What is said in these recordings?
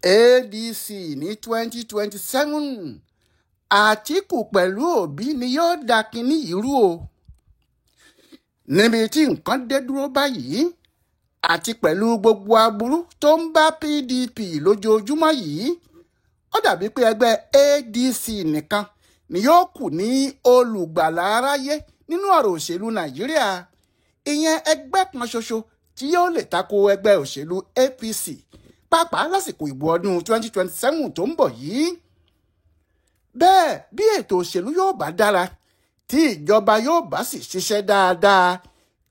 ADC ní 2027 Atiku pẹ̀lú Obi ni yóò dá kinní yìí rú o. Níbi tí nǹkan dé dúró báyìí àti pẹ̀lú gbogbo aburú tó ń bá PDP lójoojúmọ́ yìí, ó dàbí pé ẹgbẹ́ ADC nìkan ni yóò kù ní olùgbàlà aráyé nínú ọ̀rọ̀ òṣèlú Nàìjíríà. Ìyẹn ẹgbẹ́ kan ṣoṣo tí yóò lè tako ẹgbẹ́ òṣèlú APC pàápàá lásìkò ìbò ọdún 2027 tó ń bọ̀ yìí. Bẹ́ẹ̀ bí ètò òṣèlú yóò bá dára, tí ìjọba yóò bá sì ṣiṣẹ́ dáadáa,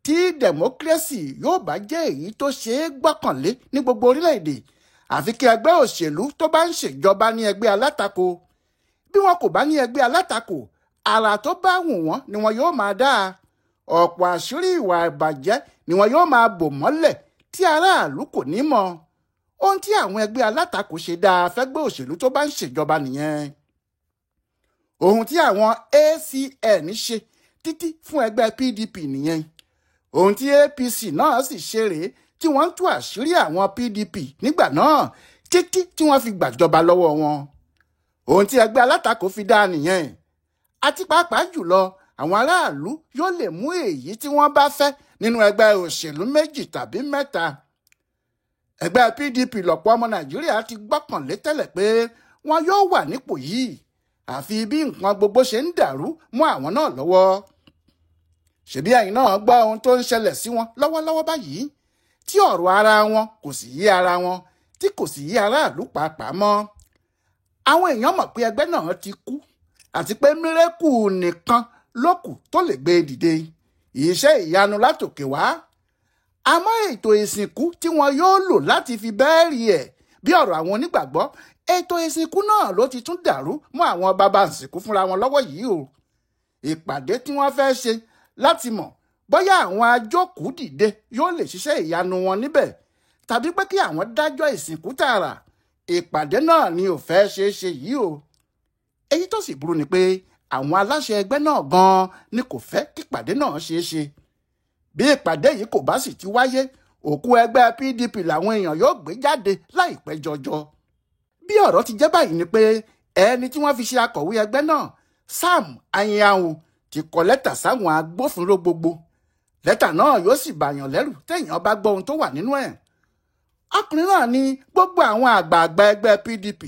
tí democracy yóò bá jẹ́ èyí tó ṣe é gbọ́kànlé ní gbogbo orílẹ̀-èdè, àfi kí ẹgbẹ́ òṣèlú tó bá ń ṣèjọba ní ẹgbẹ́ alátakò. Bí wọn kò bá ní ẹgbẹ́ alátakò, àrà tó bá wù wọ́n ni wọn yóò máa dá. Ọ̀pọ̀ àṣírí ìwà ìbàjẹ́ ni wọn yóò máa bò mọ́lẹ̀ tí aráàlú kò ní mọ̀. Ohun tí àwọn ẹgbẹ́ alátakò ṣe dáa fẹ́gbẹ́ òṣèlú tó bá ń ṣèjọba nìyẹn. Ohun tí àwọn ACN ṣe títí fún ẹgbẹ́ PDP nìyẹn. Ohun tí APC náà sì ṣe rèé tí wọ́n ń tú àṣírí àwọn PDP nígbà náà títí tí wọ́n fi gbàjọba lọ́wọ́ wọn. Ohun tí ẹgbẹ́ alátakò fi dá nìyẹn. Àti pàápàá jùlọ àwọn aráàlú yóò lè mú èyí tí wọ́n bá fẹ́ nínú ẹgbẹ́ òṣèlú méjì tàbí mẹ́ta. Ẹgbẹ́ PDP lọ̀pọ̀ ọmọ Nàìjíríà ti gbọ́kànlé tẹ́lẹ̀ pé wọn yóò wà nípò yìí àfi bí nǹkan gbogbo ṣe ń dàrú mọ́ àwọn náà lọ́wọ́. Ṣebí ẹ̀yin náà gbọ́ ohun tó ń ṣẹlẹ̀ sí wọn lọ́wọ́lọ́wọ́ báyìí, tí ọ̀rọ̀ ara wọn kò sì yé ara wọn, tí kò sì yé aráàlú pàápàá mọ́. Àwọn èèyàn mọ̀ pé ẹgbẹ́ náà ti kú àti pé mírẹ́kù nìkan ló kù tó lè gbé dìde, iṣẹ́ ìyanu látòkè wá. Àmọ́ ètò ìsìnkú tí wọn yóò lò láti fi bẹ́ẹ̀rì ẹ̀ bí ọ̀rọ̀ àwọn onígbàgbọ́, ètò ìsìnkú náà ló ti tún dàrú mọ́ àwọn bàbá ìsìnkú fúnra wọn lọ́wọ́ yìí o. Ìpàdé tí wọ́n fẹ́ ṣe láti mọ̀ bóyá àwọn ajókòó dìde yóò lè ṣiṣẹ́ ìyanu wọn níbẹ̀ tàbí pé kí àwọn dájọ́ ìsìnkú tààrà, ìpàdé náà ni ò fẹ́ ṣeé ṣe yìí o. Èyí tó sì burú ni pé àwọn aláṣẹ ẹgbẹ́ náà gan-an ni kò fẹ́ kí ìpàdé náà ṣeé ṣe. Bí ìpàdé yìí kò bá sì ti wáyé, òkú ẹgbẹ́ PDP làwọn èèyàn yóò gbé jáde láìpẹ́ jọjọ. Bí ọ̀rọ̀ ti jẹ́ báyìí ni pé ẹni tí wọ́n fi ṣe akọ̀wé ẹgbẹ́ náà, Sam Anyanwu, ti kọ lẹ́tà sáwọn agbófinró gbogbo. Lẹ́tà náà yóò sì bàyàn lẹ́rù téèyàn bá gbọ́ ohun tó wà nínú ẹ̀. Ọkùnrin náà ní gbogbo àwọn àgbààgbà ẹgbẹ́ PDP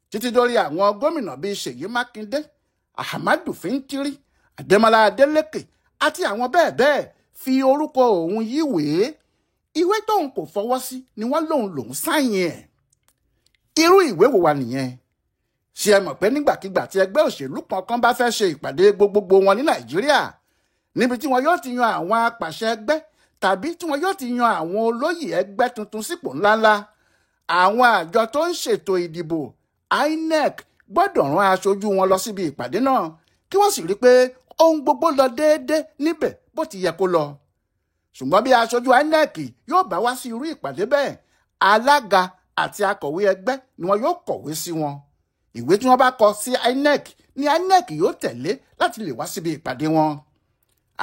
títí dórí àwọn gómìnà bíi Ṣèyí Mákindé, Ahmadu Fintiri, Adémọ́lá Adélékè àti àwọn bẹ́ẹ̀ bẹ́ẹ̀ fi orúkọ òun yíwèé. Ìwé tóun kò fọwọ́ sí ni wọ́n lòun sáyìn ẹ̀. Irú ìwé wo wà nìyẹn? Ṣé ẹ mọ̀ pé nígbàkigbà tí ẹgbẹ́ òṣèlú kankan bá fẹ́ ṣe ìpàdé gbogbogbò wọn ní Nàìjíríà, níbi tí wọn yóò ti yan àwọn apàṣẹ ẹgbẹ́ tàbí tí wọn yóò ti yan àwọn olóyè ẹgbẹ́ tuntun sípò ńláńlá, àwọn àjọ tó ń ṣètò ìdìbò INEC gbọ́dọ̀ rán aṣojú wọn lọ síbi ìpàdé náà kí wọ́n sì rí pé ohun gbogbo lọ déédéé níbẹ̀ bó ti yẹ kó lọ. Ṣùgbọ́n bí aṣojú INEC yóò bá wá sí irú ìpàdé bẹ́ẹ̀, alága àti akọ̀wé ẹgbẹ́ ni wọn yóò kọ̀wé sí wọn. Ìwé tí wọ́n bá kọ sí INEC ni INEC yóò tẹ̀lé láti lè wá síbi ìpàdé wọn.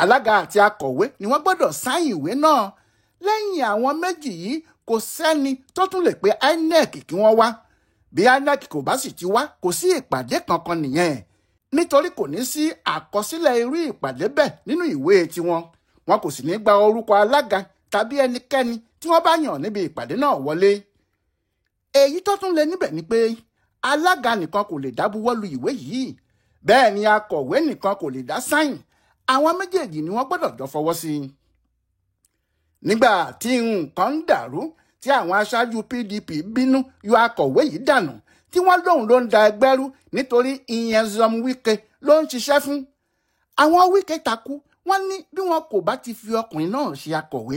Alága àti akọ̀wé ni wọ́n gbọ́dọ̀ sáìn ìwé náà. Lẹ́yìn àwọn méjì yìí kò sẹ́ni tó tún lè pe INEC kí wọ́n wá. Bí INEC kò bá sì ti wá, kò sí ìpàdé kankan nìyẹn, nítorí kò ní sí àkọsílẹ̀ irú ìpàdé bẹ́ẹ̀ nínú ìwé tiwọn. Wọn kò sì ní gba orúkọ alága tàbí ẹnikẹ́ni tí wọ́n bá yàn níbi ìpàdé náà wọlé. Èyí tó tún lé níbẹ̀ ni pé alága nìkan kò lè dá buwọ́ lu ìwé yìí, bẹ́ẹ̀ ni akọ̀wé nìkan kò lè dá sáìn. Àwọn méjèèjì ni wọ́n gbọ́dọ̀ jọ fọwọ́ sí i. Nígbà tí nǹkan ń dàrú, tí àwọn aṣáájú PDP bínú yọ akọ̀wé yìí dànù, tí wọ́n lóun ló ń da ẹgbẹ́ rú nítorí Nyesom Wike ló ń ṣiṣẹ́ fún. Àwọn Wike takú, wọ́n ní bí wọn kò bá ti fi ọkùnrin náà ṣe akọ̀wé,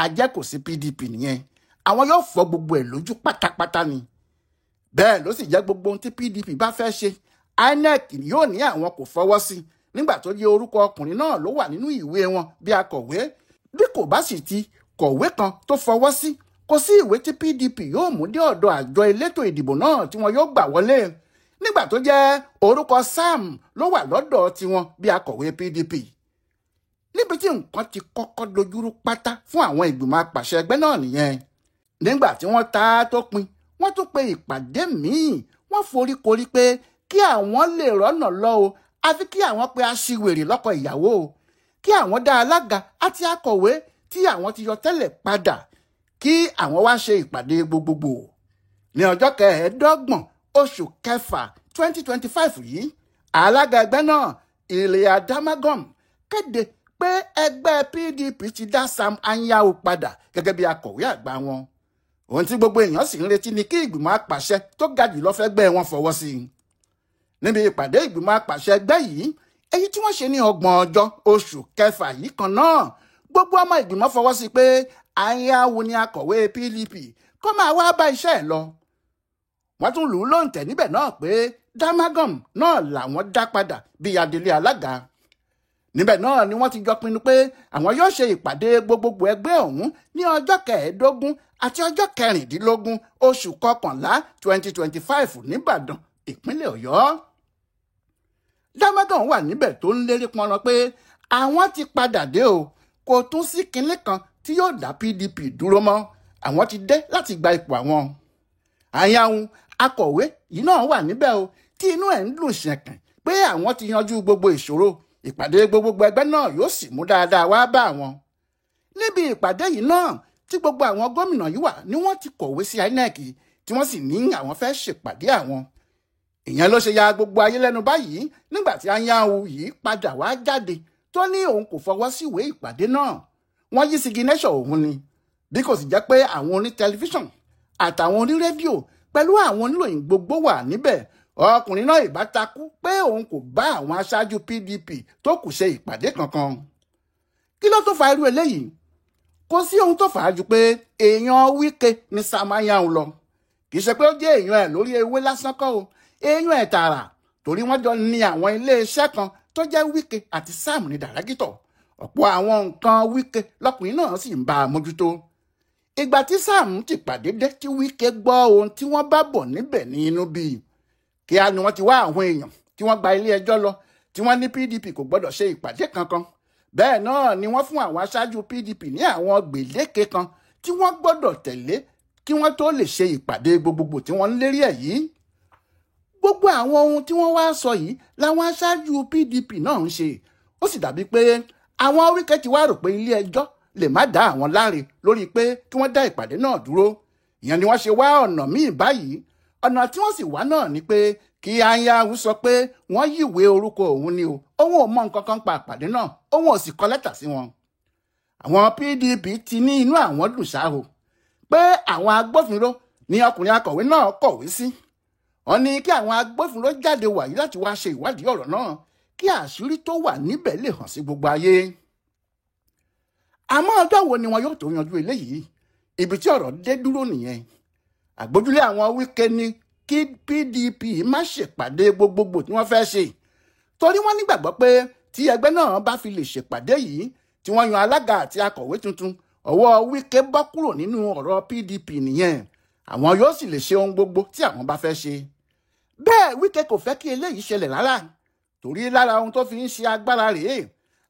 àjẹ́ kò sí PDP nìyẹn, àwọn yóò fọ́ gbogbo ẹ̀ lójú pátápátá ni. Bẹ́ẹ̀ ló sì jẹ́ gbogbo ohun tí PDP bá fẹ́ ṣe, INEC yóò ní àwọn kò fọwọ́ sí nígbà tó yẹ orúkọ ọkùnrin náà ló wà nínú ìwé wọn bí akọ̀wé. Bí kò bá sì ti kọ̀wé kan tó fọwọ́ sí, kò sí ìwé tí PDP yóò mú dé ọ̀dọ̀ àjọ elétò ìdìbò náà tí wọn yóò gbà wọlé, nígbà tó jẹ́ orúkọ Sam ló wà lọ́dọ̀ tiwọn bí akọ̀wé PDP. Níbi tí nǹkan ti kọ́kọ́ dojúrú pátá fún àwọn ìgbìmọ̀ apàṣẹ ẹgbẹ́ náà nìyẹn. Nígbà tí wọ́n ta tó pin, wọ́n tún pe ìpàdé míì wọ́n foríkorí pé kí àwọn lè rọ́nà lọ o àfi kí àwọn pe aṣiwèrè lọ́kọ ìyàwó o kí àwọn dá alága àti akọ̀wé tí àwọn ti yọ tẹ́lẹ̀ padà kí àwọn wá ṣe ìpàdé gbogbogbò ní ọjọ́ 25 oṣù kẹfà 2025 yìí alága ẹgbẹ́ náà Ilya Damagum kéde pé ẹgbẹ́ PDP ti dá Sam Anyanwu padà gẹ́gẹ́ bí akọ̀wé àgbà wọn ohun tí gbogbo èèyàn sì ń retí ni kí ìgbìmọ̀ apàṣẹ tó ga jùlọ fẹ́gbẹ́ wọn fọwọ́ sí i níbi ìpàdé ìgbìmọ̀ apàṣẹ ẹgbẹ́ yìí èyí tí wọ́n ṣe ní 30 ọjọ́ oṣù kẹfà yìí kan náà gbogbo ọmọ ìgbìmọ̀ fọwọ́ sí pé Anyanwu ni akọ̀wé PDP kó máa wá bá iṣẹ́ ẹ̀ lọ wọ́n tún lù ú lóǹtẹ̀ níbẹ̀ náà pé Damagum náà làwọn dá padà bí adelé alága níbẹ̀ náà ni wọ́n ti jọ pinnu pé àwọn yóò ṣe ìpàdé gbogbogbò ẹgbẹ́ ọ̀hún ní ọjọ́ 15 àti ọjọ́ 16 oṣù kọkànlá 2025 nìbàdàn ìpínlẹ̀ Ọ̀yọ́ Damagum wà níbẹ̀ tó ń lérí pọnran pé àwọn ti padà dé o kò tún sí kinní kan tí yóò dá PDP dúró mọ́ àwọn ti dé láti gba ipò àwọn Anyanwu akọ̀wé yìí náà wà níbẹ̀ o tí inú ẹ̀ ń dùn ṣẹ̀kàn pé àwọn ti yanjú gbogbo ìṣòro ìpàdé gbogbogbò ẹgbẹ́ náà yóò sì mú dáadáa wá bá àwọn níbi ìpàdé yìí náà tí gbogbo àwọn gómìnà yìí wà ni wọ́n ti kọ̀wé sí INEC tí wọ́n sì ní àwọn fẹ́ ṣèpàdé àwọn ìyẹn ló ṣe ya gbogbo ayé lẹ́nu báyìí nígbà tí Anyanwu yìí padà wá jáde tó ní òun kò fọwọ́ sí ìwé ìpàdé náà wọ́n yí signation òun ni bí kò sì jẹ́ pé àwọn oní tẹlifíṣàn àtàwọn oní rédíò pẹ̀lú àwọn oníròyìn gbogbo wà níbẹ̀ ọkùnrin náà ìbá takú pé òun kò bá àwọn aṣáájú PDP tó kù ṣe ìpàdé kankan kí ló tó fa irú eléyìí kò sí ohun tó fà á ju pé èèyàn Wike ní Sam Anyanwu lọ kì í ṣe pé ó jẹ́ èèyàn ẹ̀ lórí ewé lásán kọ́ o èèyàn ẹ̀ tààrà torí wọ́n jọ ní àwọn iléeṣẹ́ kan tó jẹ́ Wike àti Sam ní dàrágìtọ̀ ọ̀pọ̀ àwọn nǹkan Wike lọkùnrin náà sì ń bá a mójútó ìgbà tí Sam ti pàdé dé tí Wike gbọ́ ohun tí wọ́n bá bọ̀ níbẹ̀ ní inú bíi kíá ni wọ́n ti wá àwọn èèyàn tí wọ́n gba ilé ẹjọ́ lọ tí wọ́n ní PDP kò gbọ́dọ̀ ṣe ìpàdé kankan bẹ́ẹ̀ náà ni wọ́n fún àwọn aṣáájú PDP ní àwọn gbèdéke kan tí wọ́n gbọ́dọ̀ tẹ̀lé kí wọ́n tó lè ṣe ìpàdé gbogbogbò tí wọ́n ń lérí ẹ̀ yìí gbogbo àwọn ohun tí wọ́n wá sọ yìí làwọn aṣáájú PDP náà ń ṣe ó sì dàbí pé àwọn Wike ti wá rò pé ilé ẹjọ́ lè má dá àwọn láre lórí pé kí wọ́n dá ìpàdé náà dúró ìyẹn ni wọ́n ṣe wá ọ̀nà míì báyìí ọ̀nà tí wọ́n sì wá náà ni pé kí Anyanwu sọ pé wọ́n yíwé orúkọ òun ni o òun ò mọ nǹkan kan pa àpàdé náà òun ò sì kọ lẹ́tà sí wọn àwọn PDP ti ní inú àwọn dùn ṣáò pé àwọn agbófinró ní ọkùnrin akọ̀wé náà kọ̀wé sí wọ́n ní kí àwọn agbófinró jáde wàyí láti wá ṣe ìwádìí ọ̀rọ̀ náà kí àṣírí tó wà níbẹ̀ lè hàn sí gbogbo ayé àmọ́ ọjọ́ wo ni wọn yóò tó yanjú eléyìí ibi tí ọ̀rọ̀ dé dúró nìyẹn àgbójúlé àwọn Wike ní kí PDP má ṣèpàdé gbogbogbò tí wọ́n fẹ́ ṣe torí wọ́n nígbàgbọ́ pé tí ẹgbẹ́ náà bá fi lè ṣèpàdé yìí tí wọ́n yan alága àti akọ̀wé tuntun ọwọ́ Wike bọ́ kúrò nínú ọ̀rọ̀ PDP nìyẹn àwọn yóò sì lè ṣe ohun gbogbo tí àwọn bá fẹ́ ṣe bẹ́ẹ̀ Wike kò fẹ́ kí eléyìí ṣẹlẹ̀ rárá torí lára ohun tó fi ń ṣe agbára rèé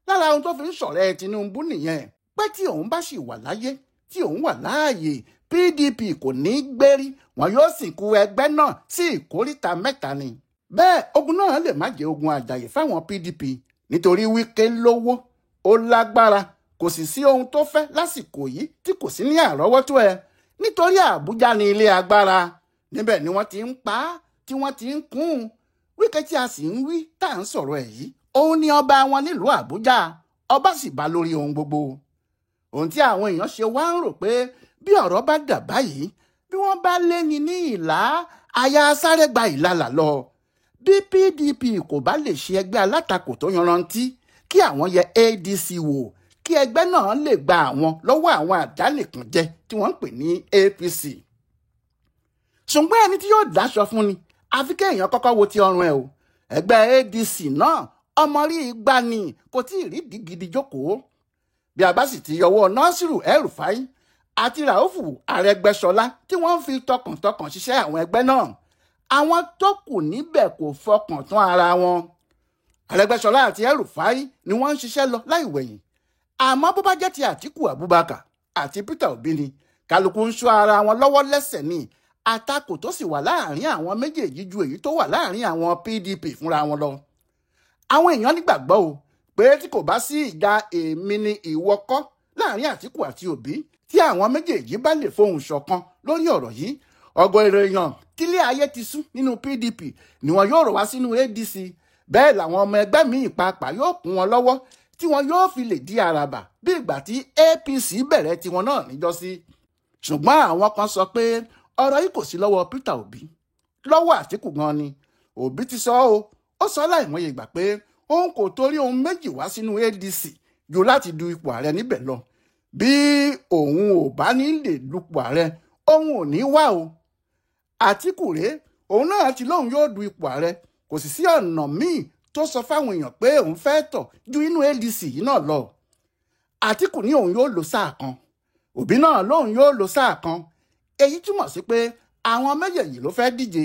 lára ohun tó fi ń ṣọ̀rẹ́ Tinubu nìyẹn pé tí òun bá sì wà láyé tí òun wà láàyè PDP kò ní í gbérí wọn yóò sìnkú ẹgbẹ́ náà sí ìkóríta mẹ́ta ni bẹ́ẹ̀ ogun náà lè má jẹ́ ogun àjàyè fáwọn PDP nítorí Wike lówó ó lágbára kò sì sí ohun tó fẹ́ lásìkò yìí tí kò sí ní àrọ́wọ́tó ẹ nítorí Àbújá ní ilé agbára níbẹ̀ ni wọ́n ti ń pa á tí wọ́n ti ń kún un Wike tí a sì ń wí tá à ń sọ̀rọ̀ ẹ̀ yìí òun ni ọba wọn nílùú Àbújá ọba sì bá lórí ohun gbogbo ohun tí àwọn èèyàn ṣe wá ń rò pé bí ọ̀rọ̀ bá dà báyìí bí wọ́n bá léyìn ní ìlà aya sáré gba ìlàlà lọ bí PDP kò bá lè ṣe ẹgbẹ́ alátakò tó yanrantí kí àwọn yẹ ADC wò kí ẹgbẹ́ náà lè gba àwọn lọ́wọ́ àwọn àdánìkànjẹ tí wọ́n ń pè ní APC ṣùgbọ́n ẹni tí yóò dáṣọ fún ni àfi kéèyàn kọ́kọ́ wo ti ọrùn ẹ̀ o ẹgbẹ́ ADC náà ọmọ rí igba ni kò tí ì rí gidi jókòó bí a bá sì ti yọwọ́ Nasiru El-Rufai àti Raufu Arẹ́gbẹ́ṣọlá tí wọ́n fi tọkàntọkàn ṣiṣẹ́ àwọn ẹgbẹ́ náà àwọn tó kù níbẹ̀ kò fọkàn tán ara wọn Arẹ́gbẹ́ṣọlá àti El-Rufai ni wọ́n ń ṣiṣẹ́ lọ láì wẹ̀yìn àmọ́ bó bá jẹ́ ti Atiku Abubakar àti Peter Obi ni kálukú ń ṣọ́ ara wọn lọ́wọ́ lẹ́sẹ̀ ni àtakò tó sì wà láàrin àwọn méjèèjì ju èyí tó wà láàrin àwọn PDP fúnra wọn lọ. Àwọn èèyàn nígbàgbọ́ o pé tí kò bá sí ìjà èmi ni ìwọ kọ́ láàrin Àtíkù àti Òbí, tí àwọn méjèèjì bá lè fohùn ṣọ̀kan lórí ọ̀rọ̀ yìí, ọ̀gọ̀ọ̀rọ̀ èèyàn tílé ayé ti sú nínú PDP ni wọn yóò rọ̀ wá sínú ADC. Bẹ́ẹ̀ làwọn ọmọ ẹgbẹ́ míì pàápàá yóò kún wọn lọ́wọ́ tí wọn yóò fi lè di àràbà bí ìgbà tí APC bẹ̀rẹ̀ tiwọn náà níjọ́sí. Ṣùgbọ́n àwọn kan sọ pé ọ̀rọ̀ yìí kò sí lọ́wọ́ Peter Obi, lọ́wọ́ Àtíkù gan ni. Obi ti sọ ó sọ láìmọye ìgbà pé òun kò torí ohun méjì wá sínú ADC ju láti du ipò ààrẹ níbẹ̀ lọ. Bí òun ò bá ní lè dupò ààrẹ, òun ò ní wá o. Àtíkù rèé, òun náà ti lóun yóò du ipò ààrẹ, kò sì sí ọ̀nà míì tó sọ fáwọn èèyàn pé òun fẹ́ tọ̀ ju inú ADC yìí náà lọ. Àtíkù ní òun yóò lò sáà kan, Òbí náà lóun yóò lò sáà kan. Èyí túmọ̀ sí pé àwọn méjèèjì ló fẹ́ díje.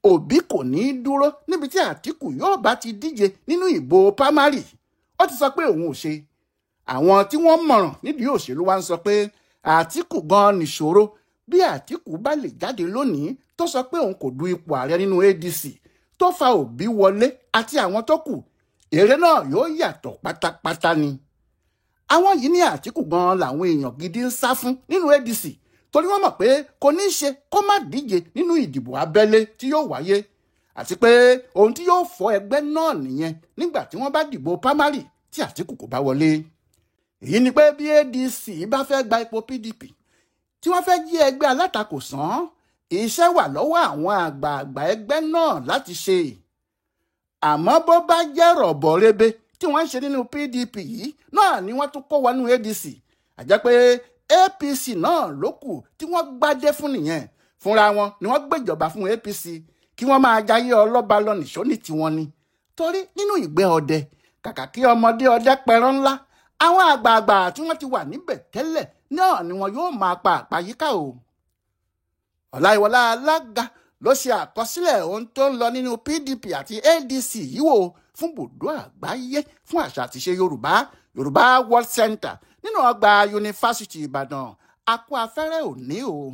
Òbí kò ní í dúró níbi tí Àtíkù yóò bá ti díje nínú ìbò pámárì. Ó ti sọ pé òun ò ṣe. Àwọn tí wọ́n mọ̀ràn nídìí òṣèlú wa ń sọ pé Àtíkù gan nìṣòro. Bí Àtíkù bá lè jáde lónìí tó sọ pé òun kò du ipò ààrẹ nínú ADC, tó fa Òbí wọlé àti àwọn tó kù, èrè náà yóò yàtọ̀ pátápátá ni. Àwọn yìí ní Àtíkù gan làwọn èèyàn gidi ń sá fún nínú ADC, torí wọ́n mọ̀ pé kò ní í ṣe kó má díje nínú ìdìbò abẹ́lé tí yóò wáyé, àti pé ohun tí yóò fọ́ ẹgbẹ́ náà nìyẹn nígbà tí wọ́n bá dìbò pámárì tí Àtíkù kò bá wọlé. Èyí ni pé bí ADC bá fẹ́ gba ipò PDP, tí wọ́n fẹ́ jí ẹgbẹ́ alátakò sàn, iṣẹ́ wà lọ́wọ́ àwọn àgbààgbà ẹgbẹ́ náà láti ṣe. Àmọ́ bó bá jẹ́ rọ̀bọ̀ rebe tí wọ́n ń ṣe nínú PDP yìí náà ni wọ́n tún kó wọnú ADC, àjẹ́ pé APC náà ló kù tí wọ́n gbádé fún nìyẹn. Fúnra wọn ni wọ́n gbéjọba fún APC kí wọ́n máa jayé ọlọ́ba lọ nìṣó ní tiwọn ni. Torí nínú ìgbẹ́ ọdẹ, kàkà kí ọmọdé ọdẹ pẹran ńlá, àwọn àgbààgbà tí wọ́n ti wà níbẹ̀ tẹ́lẹ̀ náà ni wọn yóò máa pa àpáyíká o. Ọláìwọlá Alága ló ṣe àkọsílẹ̀ ohun tó ń lọ nínú PDP àti ADC yìí wò fún Bùdó Àgbáyé fún àṣà àti ìṣe Yorùbá World Center nínú ọgbà Yunifásítì Ìbàdàn. A kú afẹ́rẹ́ òní o.